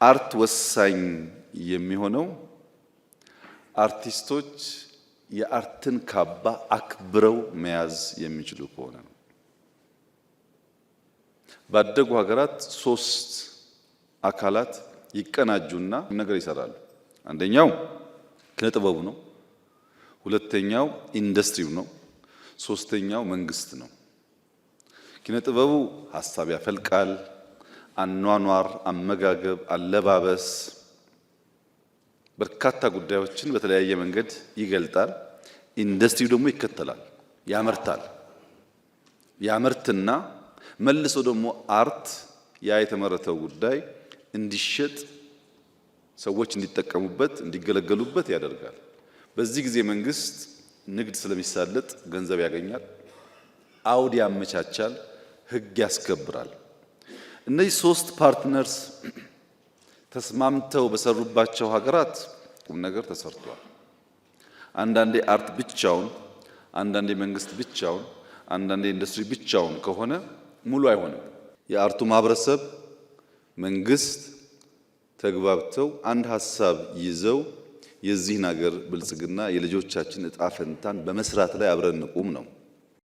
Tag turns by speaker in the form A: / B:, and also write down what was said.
A: አርት ወሳኝ የሚሆነው አርቲስቶች የአርትን ካባ አክብረው መያዝ የሚችሉ ከሆነ ነው። ባደጉ ሀገራት ሶስት አካላት ይቀናጁና ነገር ይሰራሉ። አንደኛው ኪነ ጥበቡ ነው፣ ሁለተኛው ኢንዱስትሪው ነው፣ ሶስተኛው መንግስት ነው። ኪነ ጥበቡ ሐሳብ ያፈልቃል፣ አኗኗር፣ አመጋገብ፣ አለባበስ በርካታ ጉዳዮችን በተለያየ መንገድ ይገልጣል። ኢንዱስትሪው ደግሞ ይከተላል፣ ያመርትና መልሶ ደግሞ አርት ያ የተመረተው ጉዳይ እንዲሸጥ ሰዎች እንዲጠቀሙበት እንዲገለገሉበት ያደርጋል። በዚህ ጊዜ መንግስት ንግድ ስለሚሳለጥ ገንዘብ ያገኛል፣ አውድ ያመቻቻል፣ ህግ ያስከብራል። እነዚህ ሶስት ፓርትነርስ ተስማምተው በሰሩባቸው ሀገራት ቁም ነገር ተሰርቷል። አንዳንዴ አርት ብቻውን፣ አንዳንዴ መንግስት ብቻውን፣ አንዳንዴ ኢንዱስትሪ ብቻውን ከሆነ ሙሉ አይሆንም። የአርቱ ማህበረሰብ መንግስት ተግባብተው አንድ ሐሳብ ይዘው የዚህን ሀገር ብልጽግና የልጆቻችን እጣ ፈንታን በመስራት ላይ አብረን እንቁም ነው።